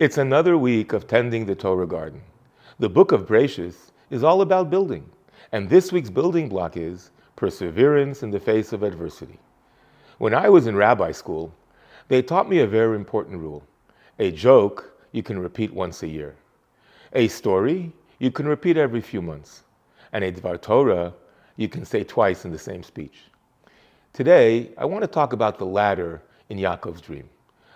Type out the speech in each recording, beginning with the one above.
It's another week of tending the Torah garden. The book of Bereshis is all about building, and this week's building block is perseverance in the face of adversity. When I was in rabbi school, they taught me a very important rule. A joke you can repeat once a year. A story you can repeat every few months. And a Dvar Torah you can say twice in the same speech. Today, I want to talk about the ladder in Yaakov's dream.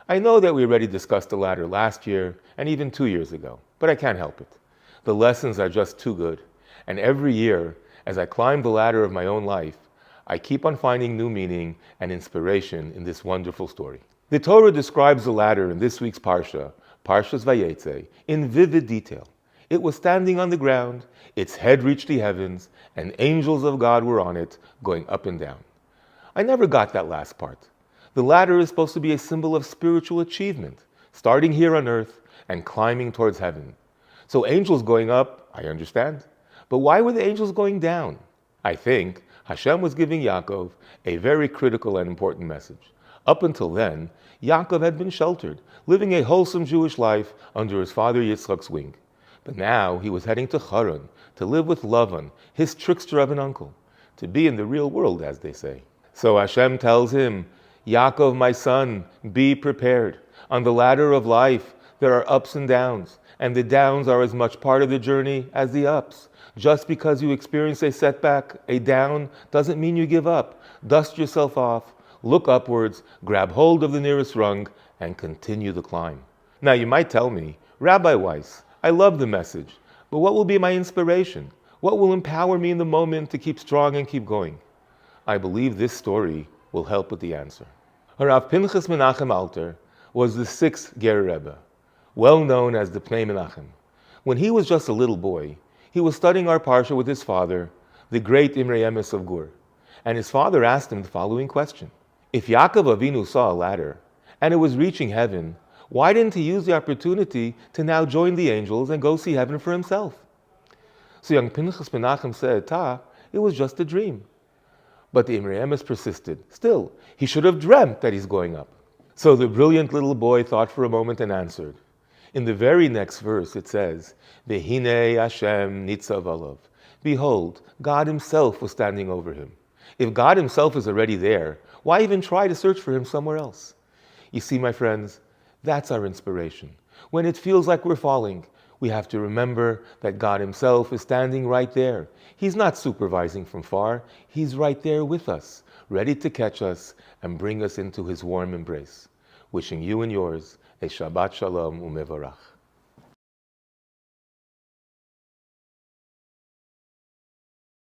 I know that we already discussed the ladder last year and even 2 years ago, but I can't help it. The lessons are just too good. And every year, as I climb the ladder of my own life, I keep on finding new meaning and inspiration in this wonderful story. The Torah describes the ladder in this week's Parsha, Parshas Vayeitzei, in vivid detail. It was standing on the ground, its head reached the heavens, and angels of God were on it, going up and down. I never got that last part. The ladder is supposed to be a symbol of spiritual achievement, starting here on earth and climbing towards heaven. So angels going up, I understand. But why were the angels going down? I think Hashem was giving Yaakov a very critical and important message. Up until then, Yaakov had been sheltered, living a wholesome Jewish life under his father Yitzchak's wing. But now he was heading to Haran to live with Lavan, his trickster of an uncle, to be in the real world, as they say. So Hashem tells him, Yaakov, my son, be prepared. On the ladder of life, there are ups and downs, and the downs are as much part of the journey as the ups. Just because you experience a setback, a down, doesn't mean you give up. Dust yourself off, look upwards, grab hold of the nearest rung, and continue the climb. Now you might tell me, Rabbi Weiss, I love the message, but what will be my inspiration? What will empower me in the moment to keep strong and keep going? I believe this story will help with the answer. Rav Pinchas Menachem Alter was the 6th Ger Rebbe, well known as the Pnei Menachem. When he was just a little boy, he was studying our Parsha with his father, the great Imrei Emes of Gur, and his father asked him the following question. If Yaakov Avinu saw a ladder, and it was reaching heaven, why didn't he use the opportunity to now join the angels and go see heaven for himself? So young Pinchas Menachem said, it was just a dream. But the Imrei Emes persisted. Still, he should have dreamt that he's going up. So the brilliant little boy thought for a moment and answered. In the very next verse it says, V'hinei Hashem nitzav alav. Behold, God himself was standing over him. If God himself is already there, why even try to search for him somewhere else? You see, my friends, that's our inspiration. When it feels like we're falling, we have to remember that God himself is standing right there. He's not supervising from far. He's right there with us, ready to catch us and bring us into his warm embrace. Wishing you and yours a Shabbat Shalom Umevarach.